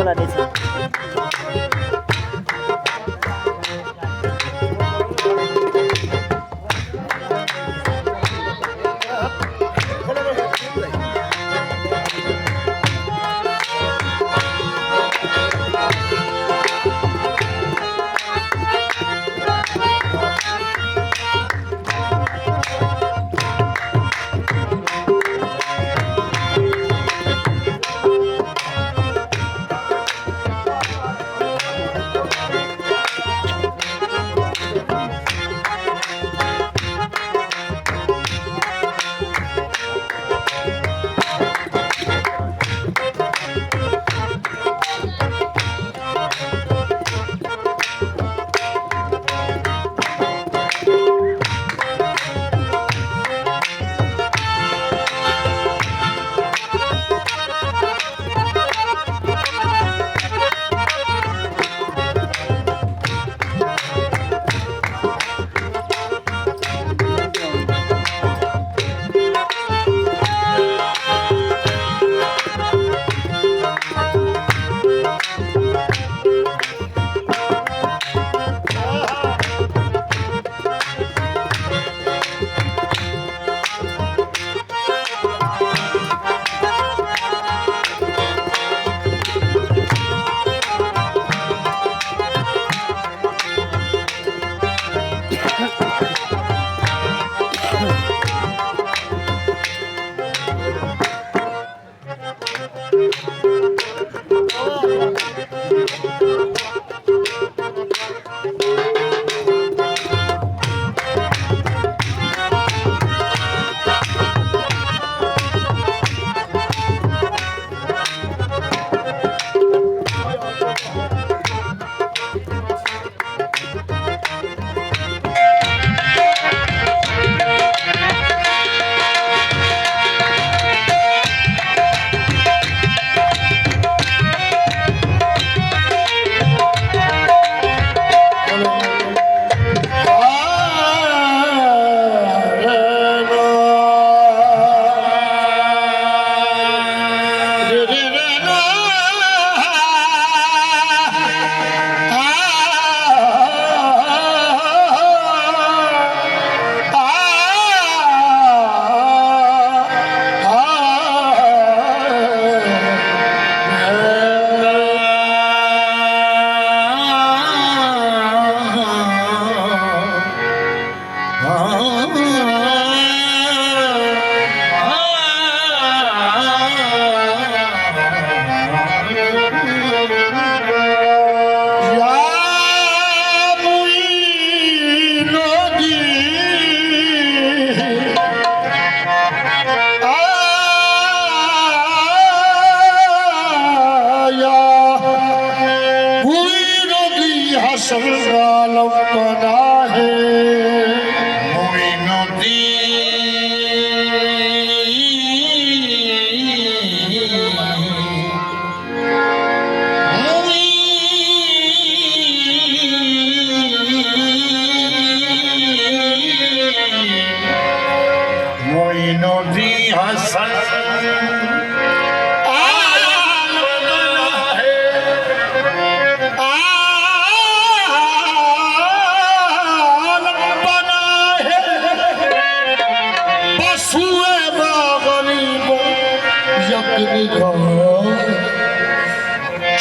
মালা দিয়েছে।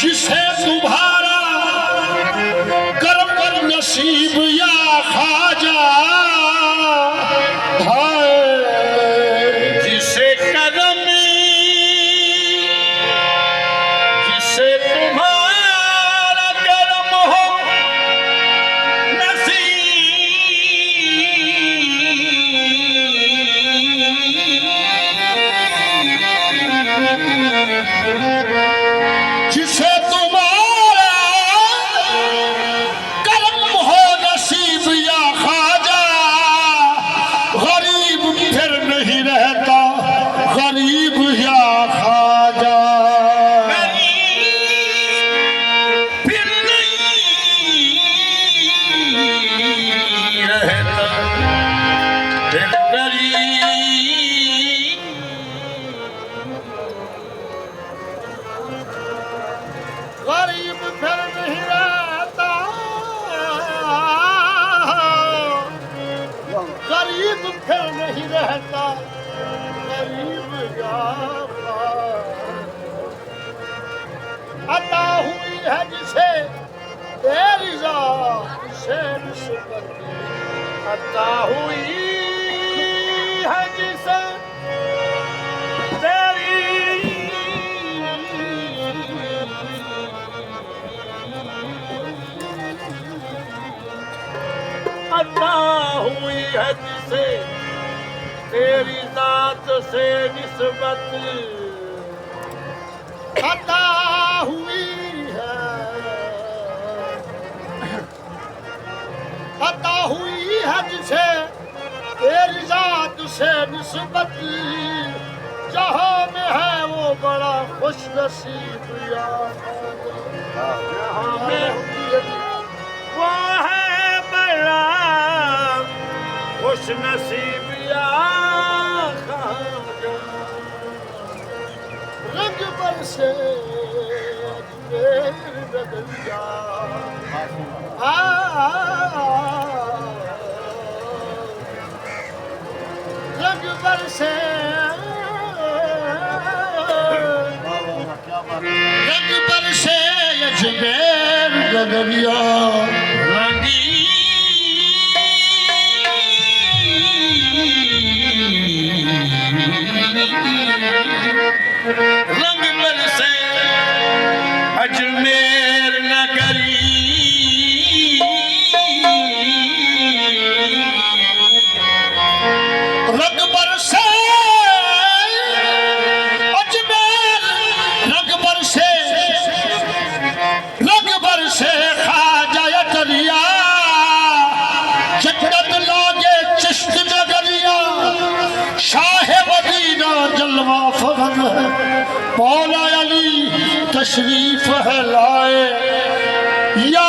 जिसे तुम्हारा कर्म नसीब या खाजा जिसे कदम जिसे तुम्हारा कर्म हो नसीब जिसे तुम्हारा गरीब फिर नहीं रहता, गरीब फिर नहीं रहता, गरीब जाता। अता हुई है जिसे तेरी जात से निस्बत, अता हुई है जिसे अता हुई है जिसे तेरी जात से निस्बत, अता हुई है, अता हुई है जिसे तेरी जात से निस्बत। जहाँ में है वो बड़ा खुश नसीब यार, जहाँ में वो है बड़ा खुश नसीब यार। रंग बरसे अजमेर नगरिया, रंग बरसे, रंग बरसे अजमेर नगरिया, रंगी रंग बरसे अजमेर नगरी, रंग बरसे अजमेर, रंग बरसे, रंग बरसे ख्वाजा दरिया, जन्नत लागे चिश्त नगरिया। शाह मदीना जलवा फगन है, मौला अली तशरीफ है लाए। या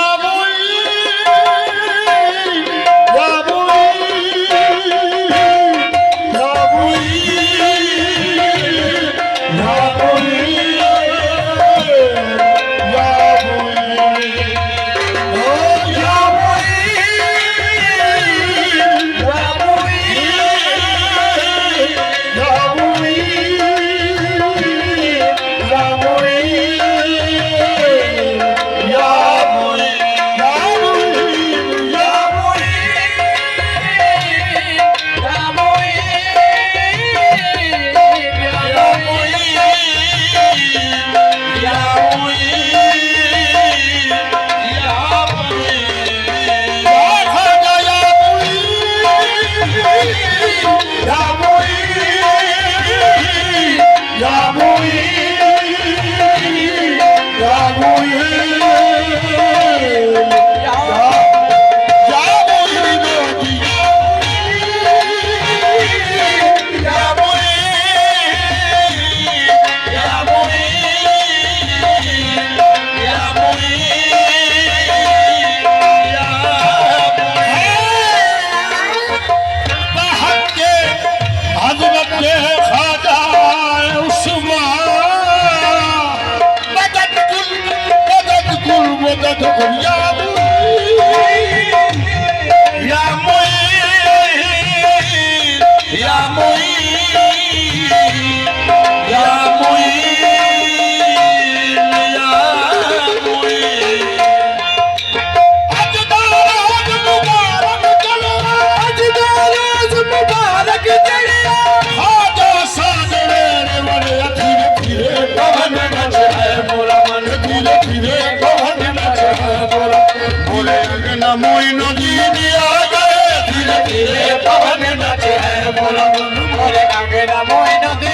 मोई नदी आ गए, धीरे धीरे पवन नचे है मोला मन मोरे अंगना। मोई नदी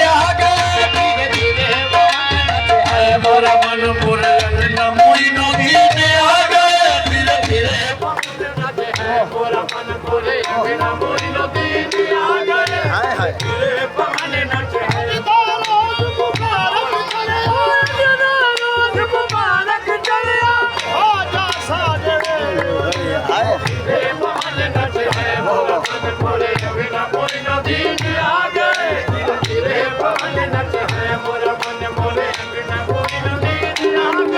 आ गए, धीरे धीरे पवन नचे है मोला मन मोरे अंगना। मोई नदी आ गए, धीरे धीरे पवन नचे है मोला मन मोरे अंगना। मोई नदी आ गए, हाय हाय धीरे पवन नचे है। पवन नचे है मोरा मन मोरे अंगना। मोई नदी आ गए।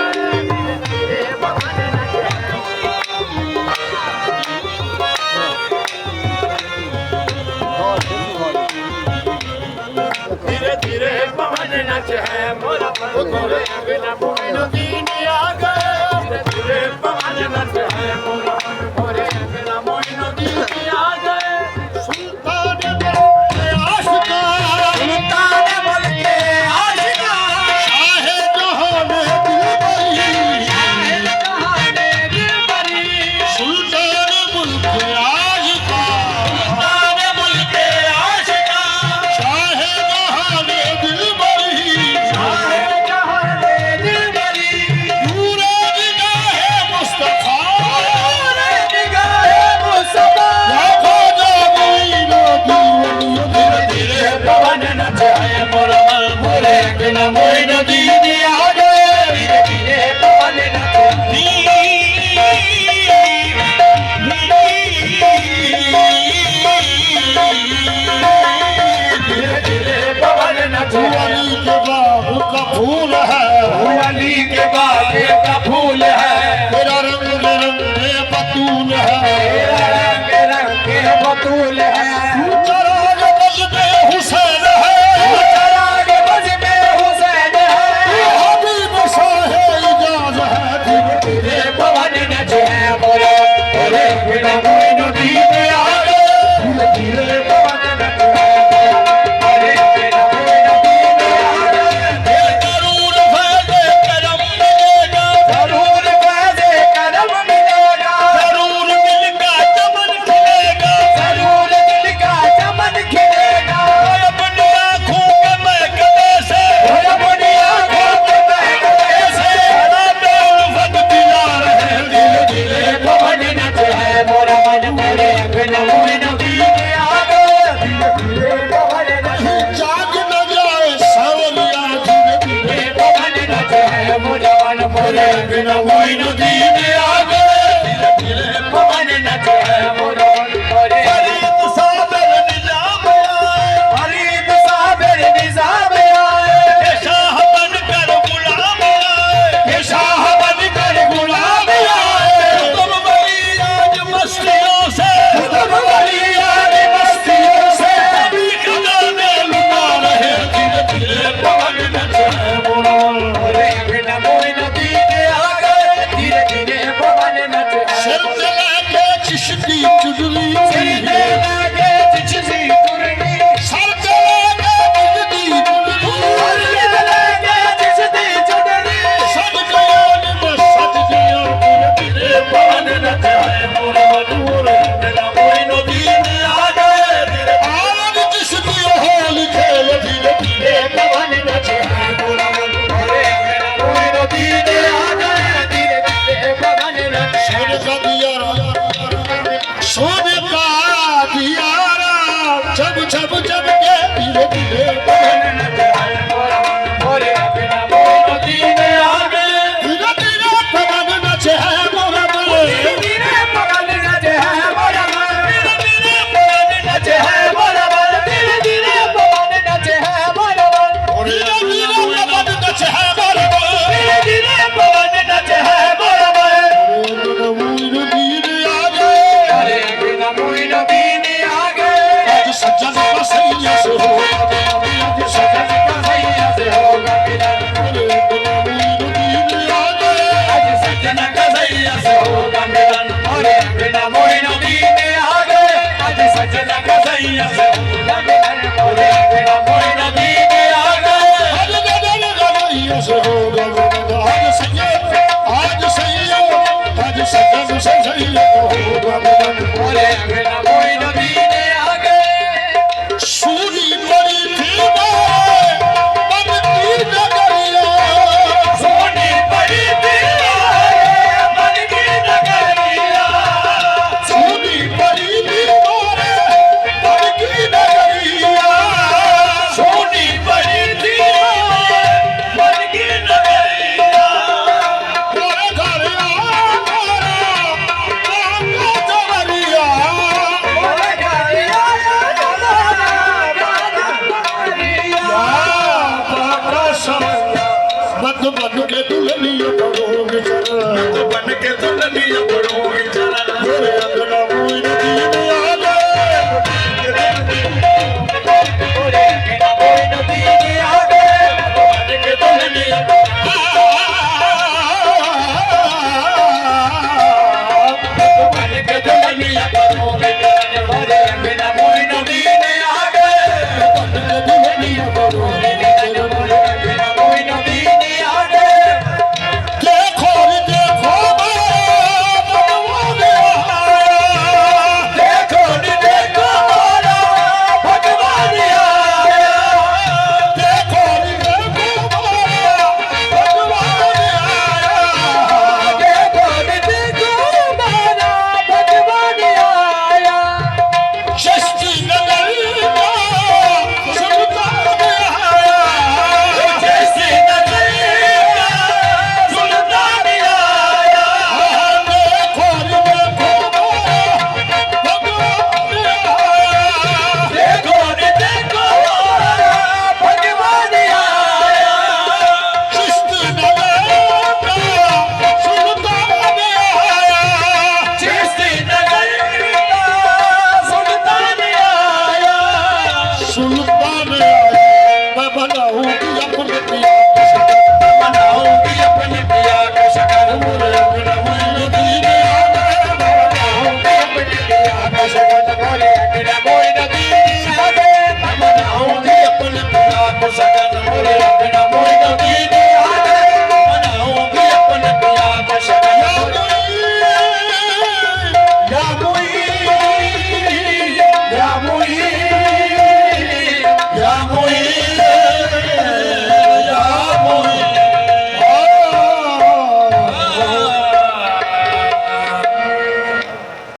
मोरे अंगना मोई नदी आ गए धीरे पवन नचे है मोरा मोरे अंगना मोई नदी आ गए सुल्तान बल आशिका सुल्तान बल के आशिका शाहे जहां में दिलबरी शाहे जहां में दिलबरी सुल्तान बल के आशिका सुल्तान बल के आशिका शाहे जहां में दिलबरी शाहे जहां में दिलबरी नूरे निगाहे मुस्तफा नूरे निगाहे मुस्तफा लाखों जागीर धीरे धीरे पवन नचे है मोरा मोरे अंगना मोई नदी आ गए धीरे धीरे पवन नचे धीरे धीरे पवन नचे अली के बाग का फूल है अली के बाग का फूल है तेरा रंग बिरंगे बतूल है तेरा रंग बिरंगे बतूल है चराग बज में हुसैन है चराग बज में हुसैन है हबीब शाहे इजाज है धीरे धीरे पवन नचे है मोरे मोरे बिना मोई नदी आ गए धीरे धीरे पवन नचे है मोरे बिना मोई नदी आ गए जरूर फैज़े करम मिलेगा जरूर फैज़े करम मिलेगा जरूर दिल का चमन खिलेगा जरूर दिल का चमन खिलेगा अपनी आँखों के महकने से अपनी आँखों के महकने से बड़ा उल्फत दिला रहे धीरे धीरे पवन नचे है मोरा मन मोरे अंगना मोई नदी आ गए धीरे धीरे पवन नचे जाग न जाए सावरिया धीरे धीरे पवन नचे है मोरा मन मोरे अंगना मोई नदी आ गए धीरे धीरे पवन नचे है मोरा मन मोरे फरीद साबिर निजाम आए फरीद साबिर निजाम आए ये शाह बनकर गुलाम आए ये शाह बनकर गुलाम आए तुम बड़ी आज मस्तियों से तुम बड़ी आज मस्तियों से अभी खजाने लुटा रहे धीरे धीरे पवन नचे है मोरा मोरे अंगना मोई नदी आ गए धीरे धीरे पवन नचे सिर पे लाके चिश्ती चुदली सिर पे लाके चिश्ती चुदली सर पे लाके चिश्ती चुदली सर पे लाके चिश्ती चुदली सब जवान में सज गया धीरे धीरे पवन नचे है मोरा मोरे अंगना मोई नदी आ गए धीरे आज चिश्ती होली खेल धीरे धीरे पवन नचे है मोरा मोरे अंगना मोई नदी आ गए धीरे धीरे पवन नचे सोने का दियारा जब जब जब के धीरे धीरे पवन नचे है मोरा मोरे अंगना मोई नदी आ गए धीरे धीरे पवन नचे है मोरा धीरे धीरे पवन नचे है मोरा धीरे धीरे पवन नचे है मोरा धीरे धीरे पवन नचे है मोरा धीरे धीरे पवन नचे है मोरा धीरे धीरे पवन नचे है मोरा अरे अंगना मोई नदी आ गए आज सज्जन का सैया से होगा आज सज्जन का सैया से होगा अरे अंगना मोई नदी आ गए आज सज्जन का सैया से होगा मिलन अरे अंगना मोई नदी आ गए आज सज्जन का सैया से होगा मिलन अरे अंगना मोई नदी आ गए आज सज्जन का सैया से होगा आज सैया आज सज्जन से सैया होगा मिलन अरे अंगना मोई नदी आ गए सूरी बड़ी थी बन की नगरिया सोनी बड़ी थी बन की नगरिया सोनी बड़ी थी बन की नगरिया सोनी बड़ी थी बन की नगरिया घर बन के दुल्हनिया